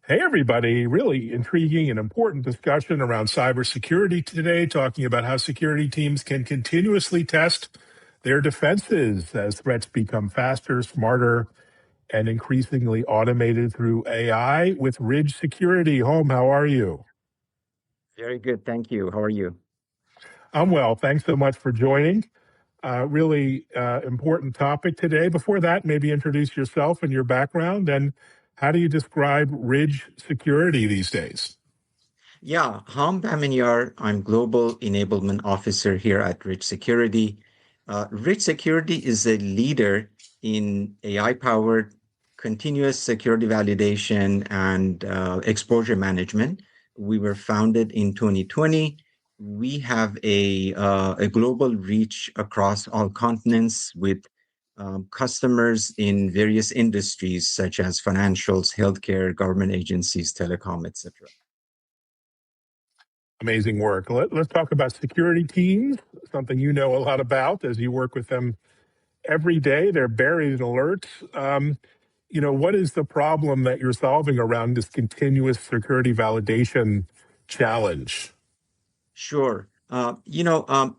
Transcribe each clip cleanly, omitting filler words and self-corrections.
Hey, everybody. Really intriguing and important discussion around cybersecurity today, talking about how security teams can continuously test their defenses as threats become faster, smarter, and increasingly automated through AI with Ridge Security. Home, how are you? Very good. Thank you. How are you? I'm well. Thanks so much for joining. Really important topic today. Before that, maybe introduce yourself and your background, and how do you describe Ridge Security these days? Yeah, I'm Bahmanyar. I'm Global Enablement Officer here at Rich Security. Rich Security is a leader in AI-powered continuous security validation and exposure management. We were founded in 2020. We have a global reach across all continents with customers in various industries such as financials, healthcare, government agencies, telecom, etc. Amazing work. Let's talk about security teams, something you know a lot about as you work with them every day. They're buried in alerts. What is the problem that you're solving around this continuous security validation challenge? Sure.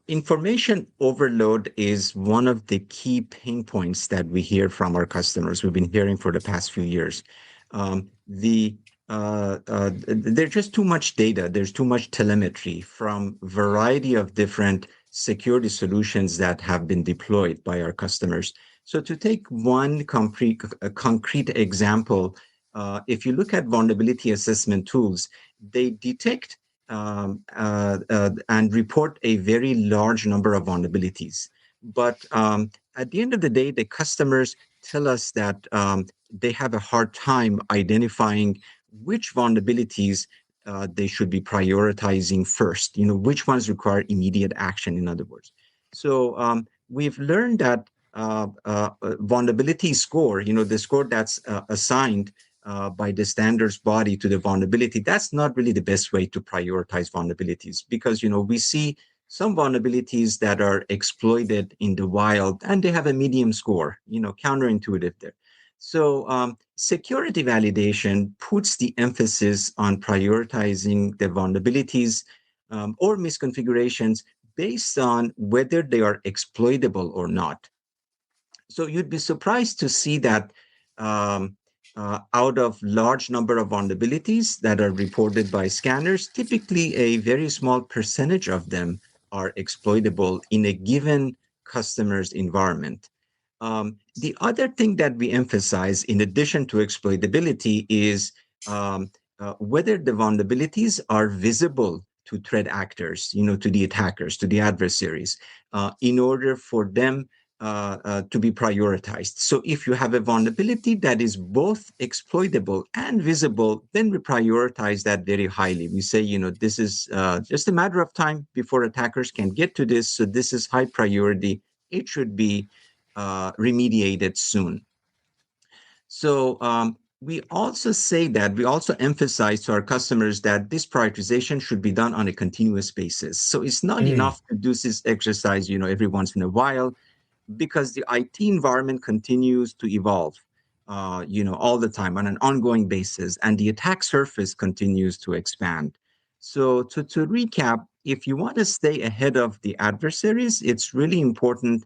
Information overload is one of the key pain points that we hear from our customers. We've been hearing for the past few years. There's just too much data. There's too much telemetry from a variety of different security solutions that have been deployed by our customers. So to take one concrete example, if you look at vulnerability assessment tools, they detect and report a very large number of vulnerabilities. But at the end of the day, the customers tell us that they have a hard time identifying which vulnerabilities they should be prioritizing first. Which ones require immediate action, in other words. So we've learned that vulnerability score, the score that's assigned by the standards body to the vulnerability, that's not really the best way to prioritize vulnerabilities because, we see some vulnerabilities that are exploited in the wild and they have a medium score, counterintuitive there. So security validation puts the emphasis on prioritizing the vulnerabilities or misconfigurations based on whether they are exploitable or not. So you'd be surprised to see that out of large number of vulnerabilities that are reported by scanners, typically a very small percentage of them are exploitable in a given customer's environment. The other thing that we emphasize, in addition to exploitability, is whether the vulnerabilities are visible to threat actors, to the attackers, to the adversaries, in order for them to be prioritized. So if you have a vulnerability that is both exploitable and visible, then we prioritize that very highly. We say, this is just a matter of time before attackers can get to this. So this is high priority. It should be remediated soon. So we also emphasize to our customers that this prioritization should be done on a continuous basis. So it's not enough to do this exercise, every once in a while, because the IT environment continues to evolve, all the time on an ongoing basis, and the attack surface continues to expand. So to recap, if you want to stay ahead of the adversaries, it's really important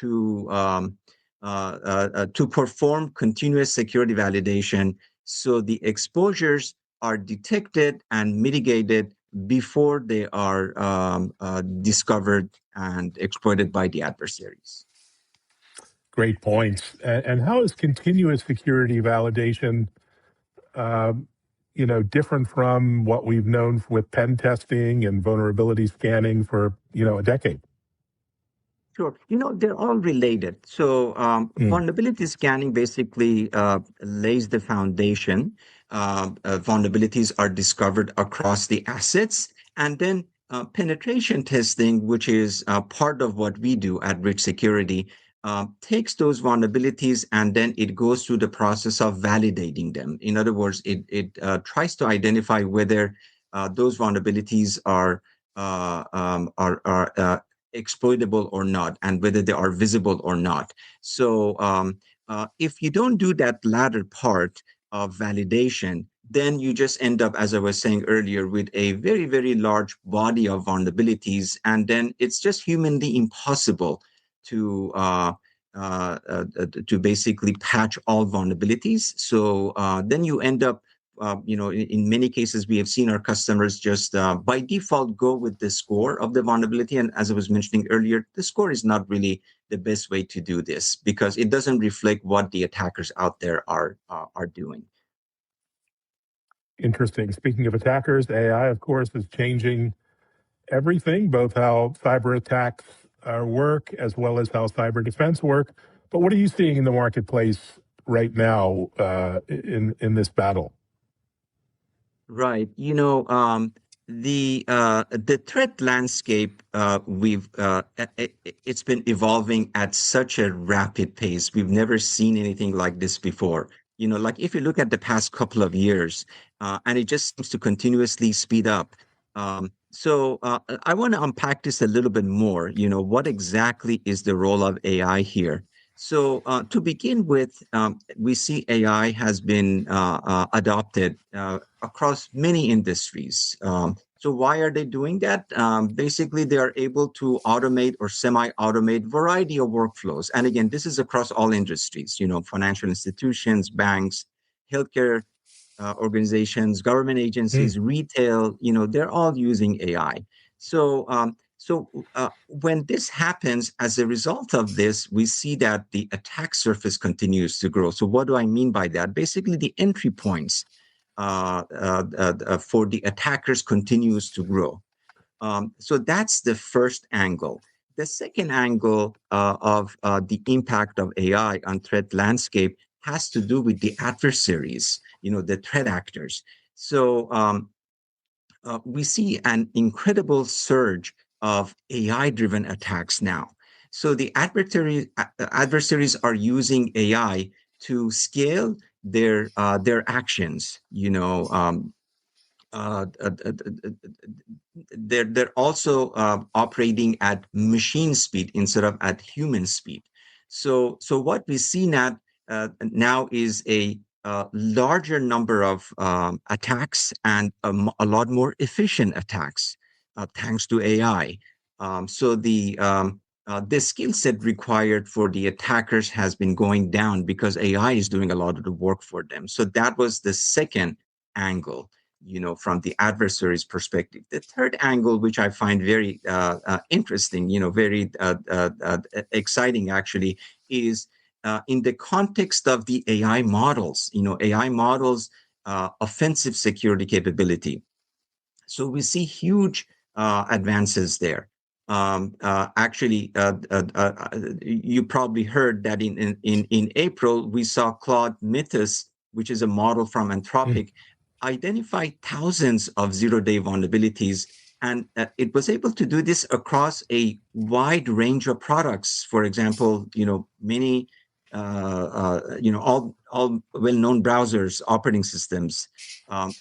to perform continuous security validation so the exposures are detected and mitigated before they are discovered and exploited by the adversaries. Great points. And how is continuous security validation, different from what we've known with pen testing and vulnerability scanning for, a decade? Sure. They're all related. So vulnerability scanning basically lays the foundation. Vulnerabilities are discovered across the assets. And then penetration testing, which is part of what we do at Rich Security, takes those vulnerabilities and then it goes through the process of validating them. In other words, it tries to identify whether those vulnerabilities are exploitable or not, and whether they are visible or not. So if you don't do that latter part of validation, then you just end up, as I was saying earlier, with a very, very large body of vulnerabilities. And then it's just humanly impossible to to basically patch all vulnerabilities. So then you end up, in many cases, we have seen our customers just by default go with the score of the vulnerability. And as I was mentioning earlier, the score is not really the best way to do this because it doesn't reflect what the attackers out there are doing. Interesting. Speaking of attackers, AI, of course, is changing everything, both how cyber attacks work as well as how cyber defense work. But what are you seeing in the marketplace right now in this battle? Right. The threat landscape it's been evolving at such a rapid pace. We've never seen anything like this before. Like if you look at the past couple of years, and it just seems to continuously speed up. So I want to unpack this a little bit more. What exactly is the role of AI here? So, to begin with, we see AI has been adopted across many industries. So, why are they doing that? Basically, they are able to automate or semi-automate variety of workflows. And again, this is across all industries. Financial institutions, banks, healthcare organizations, government Hmm. agencies, retail, they're all using AI. So when this happens, as a result of this, we see that the attack surface continues to grow. So what do I mean by that? Basically, the entry points for the attackers continues to grow. So that's the first angle. The second angle of the impact of AI on threat landscape has to do with the adversaries, the threat actors. So we see an incredible surge of AI-driven attacks now. So the adversaries are using AI to scale their actions. They're also operating at machine speed instead of at human speed. So what we see now is a larger number of attacks and a lot more efficient attacks thanks to AI. So the skill set required for the attackers has been going down because AI is doing a lot of the work for them. So that was the second angle, from the adversary's perspective. The third angle, which I find very interesting, very exciting actually, is in the context of the AI models, AI models, offensive security capability. So we see huge advances there. You probably heard that in April, we saw Claude Mythos, which is a model from Hmm. Anthropic, identify thousands of zero-day vulnerabilities. And it was able to do this across a wide range of products. For example, many, all well-known browsers, operating systems,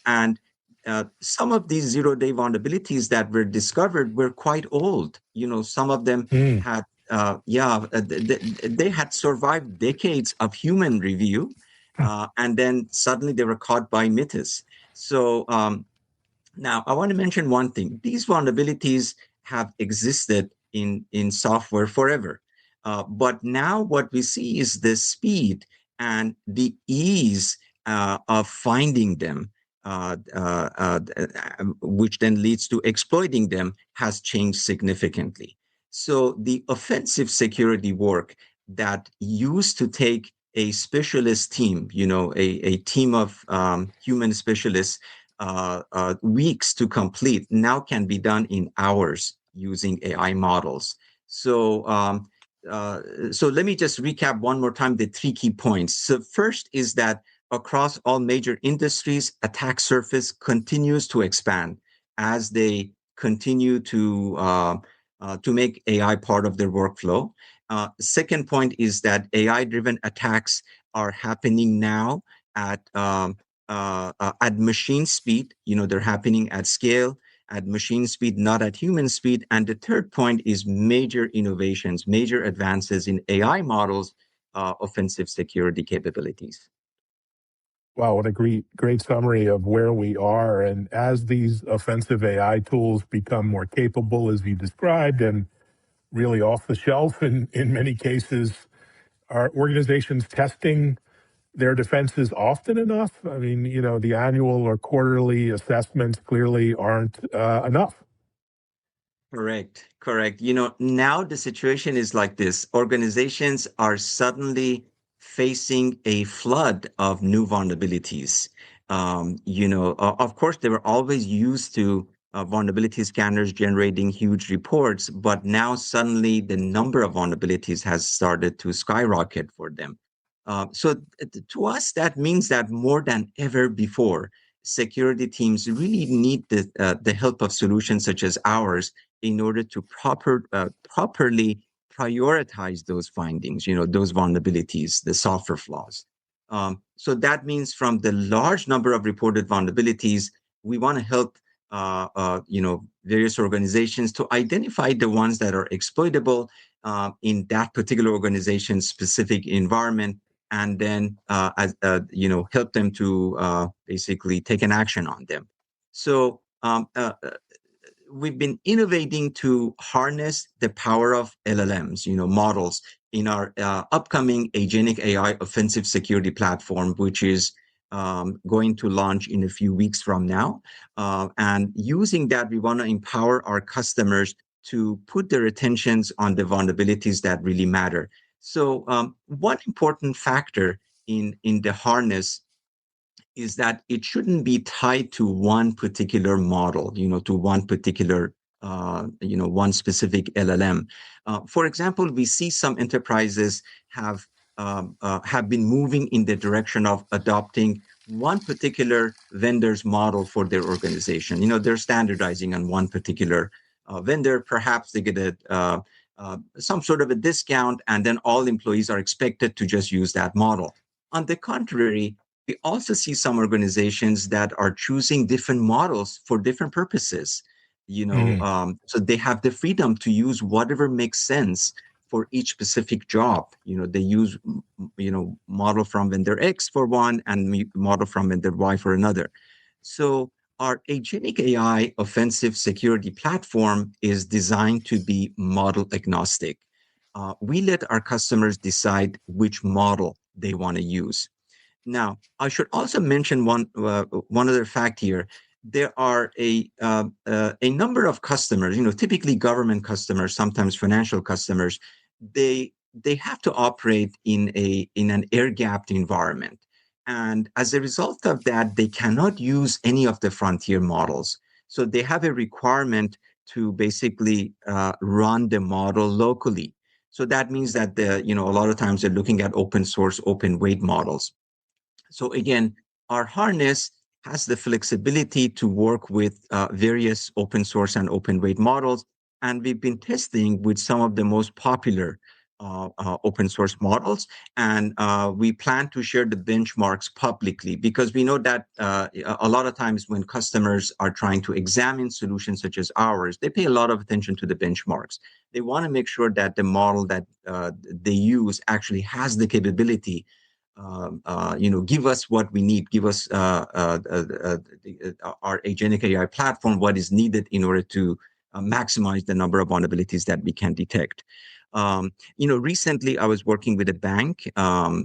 and some of these zero-day vulnerabilities that were discovered were quite old. Some of them Hmm. had, they had survived decades of human review, and then suddenly they were caught by Mythos. So now I want to mention one thing: these vulnerabilities have existed in software forever, but now what we see is the speed and the ease of finding them, which then leads to exploiting them, has changed significantly. So the offensive security work that used to take a specialist team, a team of human specialists, weeks to complete, now can be done in hours using AI models. So let me just recap one more time the three key points. So first is that across all major industries, attack surface continues to expand as they continue to make AI part of their workflow. Second point is that AI-driven attacks are happening now at machine speed. They're happening at scale, at machine speed, not at human speed. And the third point is major innovations, major advances in AI models, offensive security capabilities. Wow, what a great summary of where we are. And as these offensive AI tools become more capable, as you described, and really off the shelf in many cases, are organizations testing their defenses often enough? I mean, the annual or quarterly assessments clearly aren't enough. Correct, correct. Now the situation is like this. Organizations are suddenly facing a flood of new vulnerabilities. Of course, they were always used to vulnerability scanners generating huge reports, but now suddenly the number of vulnerabilities has started to skyrocket for them. To us, that means that more than ever before, security teams really need the help of solutions such as ours in order to properly prioritize those findings, those vulnerabilities, the software flaws. So that means from the large number of reported vulnerabilities, we want to help various organizations to identify the ones that are exploitable in that particular organization's specific environment, and then help them to basically take an action on them. So we've been innovating to harness the power of LLMs, models in our upcoming agentic AI offensive security platform, which is going to launch in a few weeks from now. And using that, we want to empower our customers to put their attentions on the vulnerabilities that really matter. So one important factor in the harness is that it shouldn't be tied to one particular model, to one particular, one specific LLM. For example, we see some enterprises have been moving in the direction of adopting one particular vendor's model for their organization. They're standardizing on one particular vendor. Perhaps they get some sort of a discount, and then all employees are expected to just use that model. On the contrary, we also see some organizations that are choosing different models for different purposes. Mm. So they have the freedom to use whatever makes sense for each specific job. They use model from vendor X for one and model from vendor Y for another. So our agentic AI offensive security platform is designed to be model agnostic. We let our customers decide which model they want to use. Now, I should also mention one other fact here. There are a number of customers, typically government customers, sometimes financial customers. They have to operate in an air-gapped environment, and as a result of that, they cannot use any of the frontier models. So they have a requirement to basically run the model locally. So that means that a lot of times they're looking at open source, open weight models. So again, our harness has the flexibility to work with various open source and open weight models. And we've been testing with some of the most popular open source models. And we plan to share the benchmarks publicly because we know that a lot of times when customers are trying to examine solutions such as ours, they pay a lot of attention to the benchmarks. They want to make sure that the model that they use actually has the capability, give us what we need, give us our agentic AI platform what is needed in order to maximize the number of vulnerabilities that we can detect. Recently I was working with a bank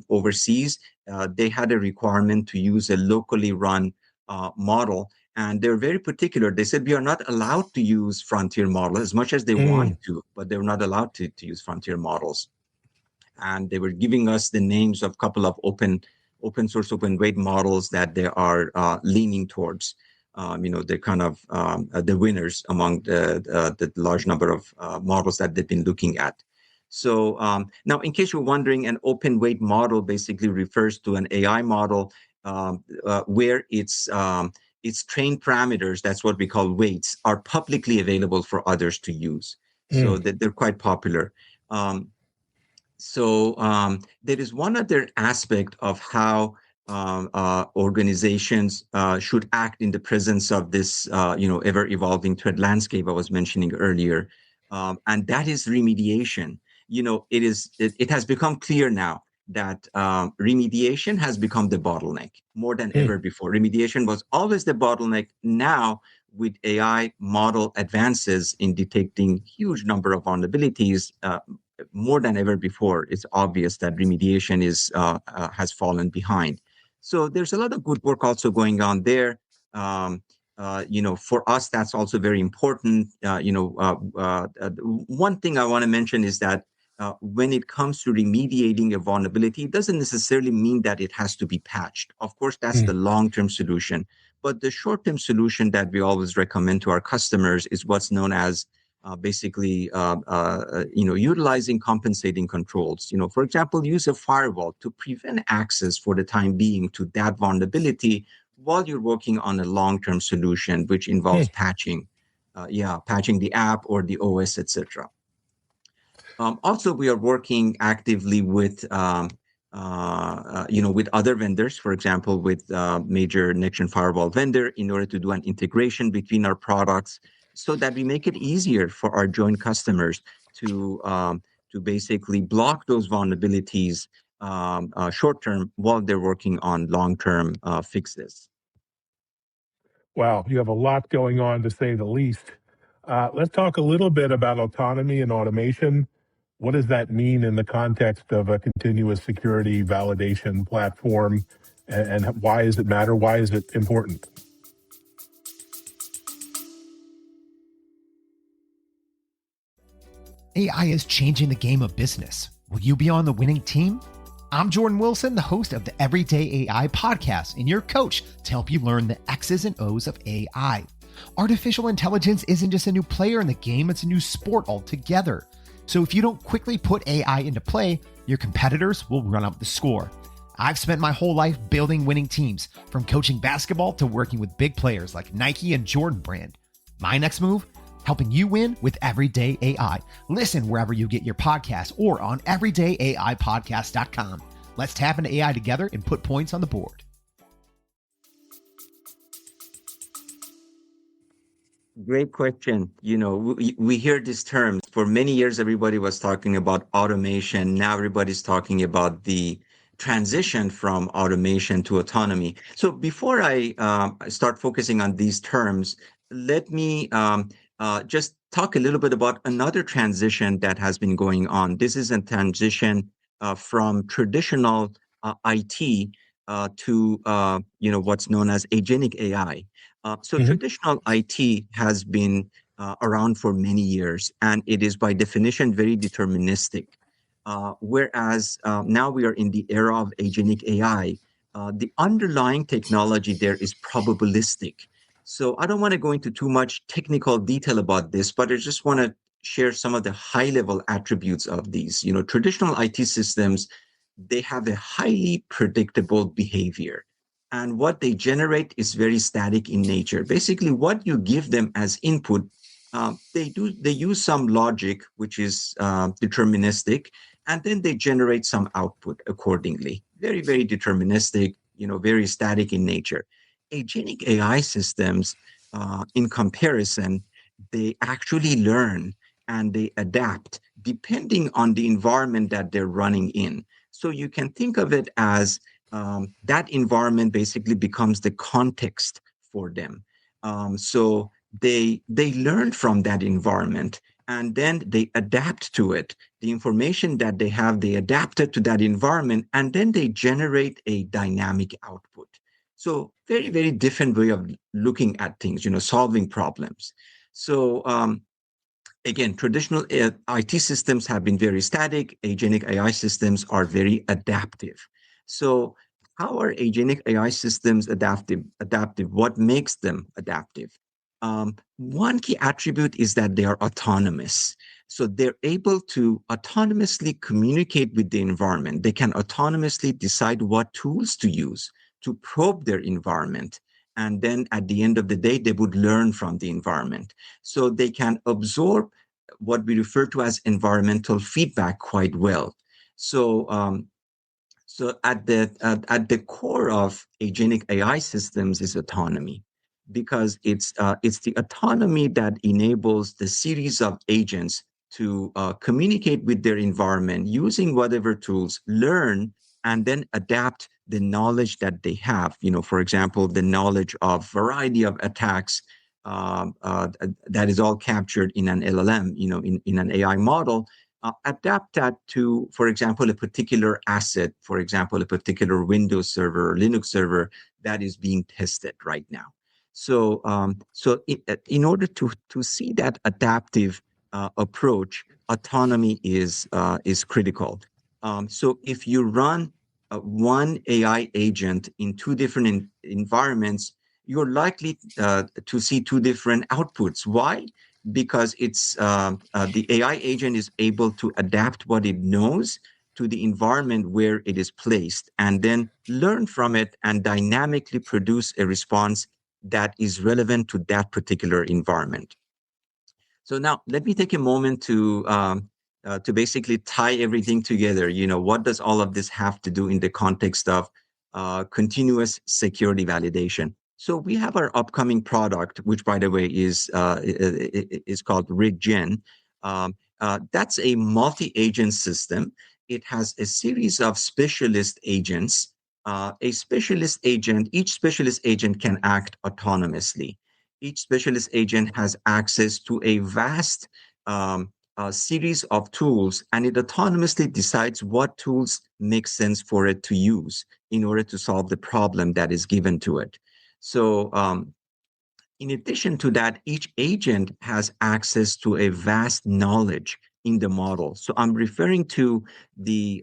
overseas. They had a requirement to use a locally run model, and they're very particular. They said we are not allowed to use frontier models as much as they Mm. want to, but they're not allowed to use frontier models. And they were giving us the names of a couple of open source, open weight models that they are leaning towards. They're kind of the winners among the large number of models that they've been looking at. So now, in case you're wondering, an open weight model basically refers to an AI model where its trained parameters, that's what we call weights, are publicly available for others to use. So Mm. that they're quite popular. So there is one other aspect of how organizations should act in the presence of this, ever evolving threat landscape I was mentioning earlier, and that is remediation. It has become clear now that remediation has become the bottleneck more than Hmm. ever before. Remediation was always the bottleneck. Now, with AI model advances in detecting huge number of vulnerabilities, more than ever before, it's obvious that remediation has fallen behind. So there's a lot of good work also going on there. Um, for us, that's also very important. One thing I want to mention is that when it comes to remediating a vulnerability, it doesn't necessarily mean that it has to be patched. Of course, that's Hmm. the long-term solution. But the short-term solution that we always recommend to our customers is what's known as utilizing compensating controls. For example, use a firewall to prevent access for the time being to that vulnerability while you're working on a long-term solution, which Hmm. involves patching, patching the app or the OS, etc. Also, we are working actively with other vendors, for example, with major next-gen firewall vendor, in order to do an integration between our products, so that we make it easier for our joint customers to basically block those vulnerabilities short term while they're working on long term fixes. Wow, you have a lot going on to say the least. Let's talk a little bit about autonomy and automation. What does that mean in the context of a continuous security validation platform? And why does it matter? Why is it important? AI is changing the game of business. Will you be on the winning team? I'm Jordan Wilson, the host of the Everyday AI podcast, and your coach to help you learn the X's and O's of AI. Artificial intelligence isn't just a new player in the game, it's a new sport altogether. So if you don't quickly put AI into play, your competitors will run up the score. I've spent my whole life building winning teams, from coaching basketball to working with big players like Nike and Jordan Brand. My next move? Helping you win with Everyday AI. Listen wherever you get your podcasts or on everydayaipodcast.com. Let's tap into AI together and put points on the board. Great question. We hear these terms. For many years, everybody was talking about automation. Now everybody's talking about the transition from automation to autonomy. So before I start focusing on these terms, let me just talk a little bit about another transition that has been going on. This is a transition from traditional IT to what's known as agentic AI. So Mhm. traditional IT has been around for many years, and it is by definition very deterministic. Whereas now we are in the era of agentic AI, the underlying technology there is probabilistic. So I don't want to go into too much technical detail about this, but I just want to share some of the high level attributes of these. Traditional IT systems, they have a highly predictable behavior, and what they generate is very static in nature. Basically, what you give them as input, they use some logic which is deterministic, and then they generate some output accordingly. Very, very deterministic, very static in nature. Agentic AI systems, in comparison, they actually learn and they adapt depending on the environment that they're running in. So you can think of it as that environment basically becomes the context for them. So they learn from that environment, and then they adapt to it. The information that they have, they adapt it to that environment, and then they generate a dynamic output. So very, very different way of looking at things, solving problems. So again, traditional IT systems have been very static. Agentic AI systems are very adaptive. So, how are agentic AI systems adaptive? Adaptive. What makes them adaptive? One key attribute is that they are autonomous. So they're able to autonomously communicate with the environment. They can autonomously decide what tools to use to probe their environment. And then at the end of the day, they would learn from the environment. So they can absorb what we refer to as environmental feedback quite well. So, at the core of agentic AI systems is autonomy, because it's the autonomy that enables the series of agents to communicate with their environment using whatever tools, learn, and then adapt the knowledge that they have. For example, the knowledge of variety of attacks that is all captured in an LLM, in an AI model. Adapt that to, for example, a particular asset, for example, a particular Windows server or Linux server that is being tested right now. So, in order to see that adaptive approach, autonomy is critical. So, if you run one AI agent in two different environments, you're likely to see two different outputs. Why? Because the AI agent is able to adapt what it knows to the environment where it is placed, and then learn from it and dynamically produce a response that is relevant to that particular environment. So now let me take a moment to basically tie everything together. What does all of this have to do in the context of continuous security validation? So we have our upcoming product, which, by the way, is called RigGen. That's a multi-agent system. It has a series of specialist agents. Each specialist agent can act autonomously. Each specialist agent has access to a vast series of tools, and it autonomously decides what tools make sense for it to use in order to solve the problem that is given to it. So, in addition to that, each agent has access to a vast knowledge in the model. So I'm referring to this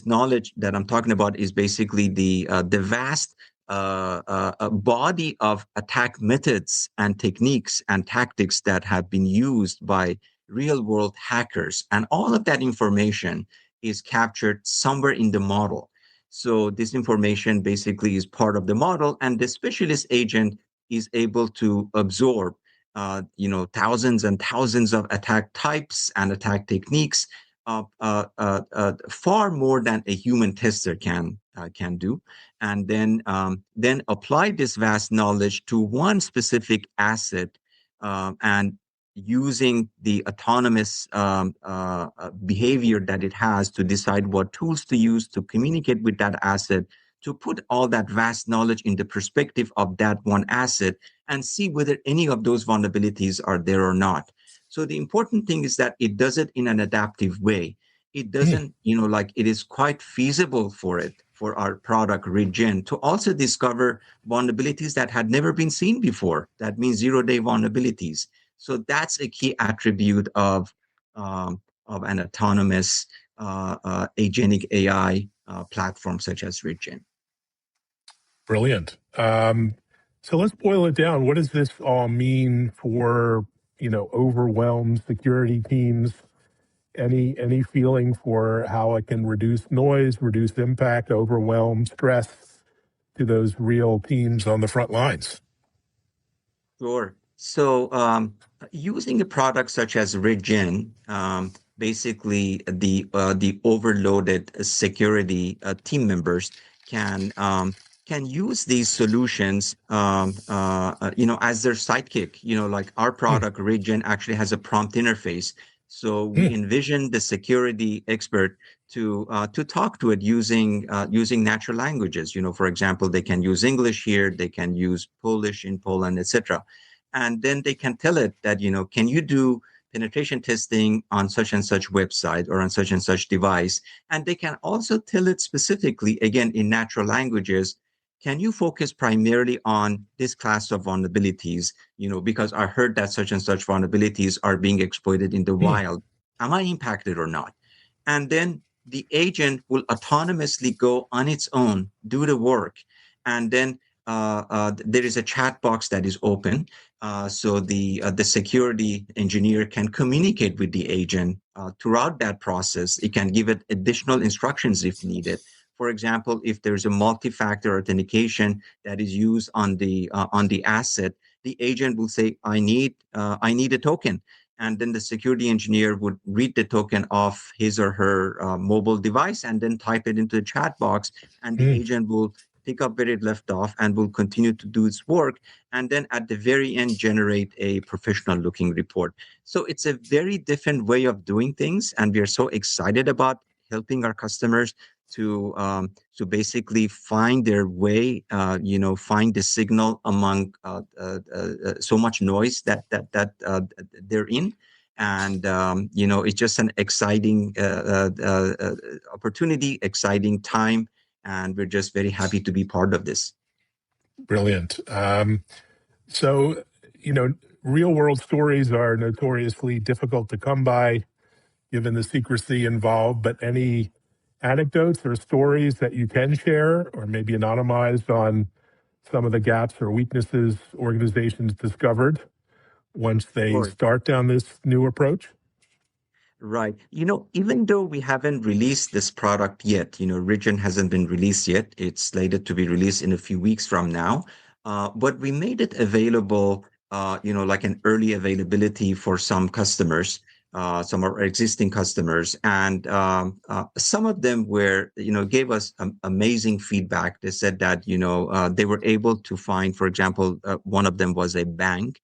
knowledge that I'm talking about is basically the vast body of attack methods and techniques and tactics that have been used by real world hackers. And all of that information is captured somewhere in the model. So this information basically is part of the model, and the specialist agent is able to absorb, thousands and thousands of attack types and attack techniques, far more than a human tester can do, and then apply this vast knowledge to one specific asset, and using the autonomous behavior that it has to decide what tools to use to communicate with that asset, to put all that vast knowledge in the perspective of that one asset and see whether any of those vulnerabilities are there or not. So the important thing is that it does it in an adaptive way. It doesn't, it is quite feasible for our product RigGen to also discover vulnerabilities that had never been seen before. That means zero-day vulnerabilities. So that's a key attribute of an autonomous agentic AI platform such as RigGen. Brilliant. So let's boil it down. What does this all mean for, overwhelmed security teams? Any feeling for how it can reduce noise, reduce impact, overwhelm, stress to those real teams on the front lines? Sure. So using a product such as RigGen, basically the overloaded security team members can use these solutions, as their sidekick. Like our product RigGen actually has a prompt interface, so we envision the security expert to talk to it using natural languages. For example, they can use English here, they can use Polish in Poland, etc. And then they can tell it that, can you do penetration testing on such and such website or on such and such device? And they can also tell it specifically, again, in natural languages, can you focus primarily on this class of vulnerabilities? Because I heard that such and such vulnerabilities are being exploited in the wild. Am I impacted or not? And then the agent will autonomously go on its own, do the work. And then there is a chat box that is open. So the security engineer can communicate with the agent throughout that process. It can give it additional instructions if needed. For example, if there's a multi-factor authentication that is used on the asset, the agent will say, "I need a token," and then the security engineer would read the token off his or her mobile device and then type it into the chat box, and the agent will pick up where it left off, and will continue to do its work. And then at the very end, generate a professional looking report. So it's a very different way of doing things. And we are so excited about helping our customers to basically find their way, find the signal among so much noise that they're in. And it's just an exciting opportunity, exciting time, and we're just very happy to be part of this. Brilliant. So, real world stories are notoriously difficult to come by given the secrecy involved, but any anecdotes or stories that you can share or maybe anonymized on some of the gaps or weaknesses organizations discovered once they start down this new approach? Right. Even though we haven't released this product yet, Region hasn't been released yet. It's slated to be released in a few weeks from now. But we made it available, like an early availability for some customers, some of our existing customers. And some of them gave us amazing feedback. They said that, they were able to find, for example, one of them was a bank,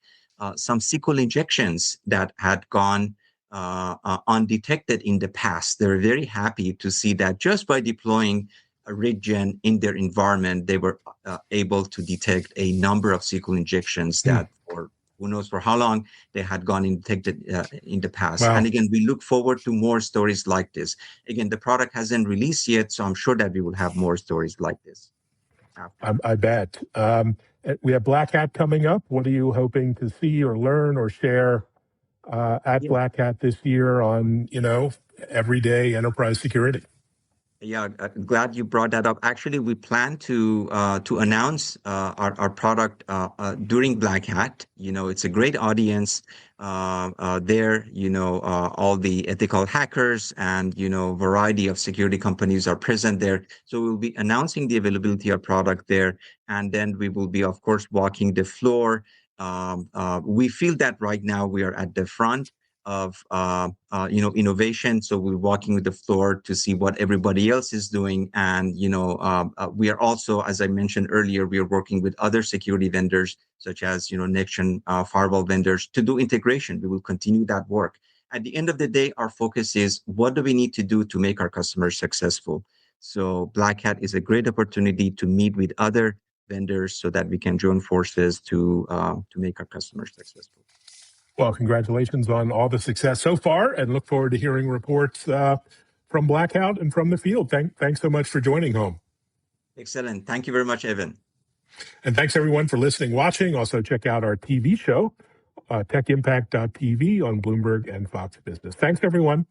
some SQL injections that had gone undetected in the past. They were very happy to see that just by deploying a RigGen in their environment, they were able to detect a number of SQL injections that, for who knows for how long, they had gone undetected in the past. Wow. And again, we look forward to more stories like this. Again, the product hasn't released yet, so I'm sure that we will have more stories like this. I bet. We have Black Hat coming up. What are you hoping to see or learn or share at Black Hat this year on, everyday enterprise security? Yeah, glad you brought that up. Actually, we plan to announce our product during Black Hat. It's a great audience there. All the ethical hackers and variety of security companies are present there. So we'll be announcing the availability of product there, and then we will be, of course, walking the floor. We feel that right now we are at the front of innovation, so we're walking the floor to see what everybody else is doing. And we are also, as I mentioned earlier, we are working with other security vendors such as next-gen firewall vendors to do integration. We will continue that work. At the end of the day, our focus is what do we need to do to make our customers successful. So Black Hat is a great opportunity to meet with other vendors so that we can join forces to make our customers successful. Well, congratulations on all the success so far, and look forward to hearing reports from Black Hat and from the field. Thanks so much for joining home. Excellent. Thank you very much, Evan. And thanks everyone for listening, watching. Also check out our TV show, techimpact.tv on Bloomberg and Fox Business. Thanks everyone.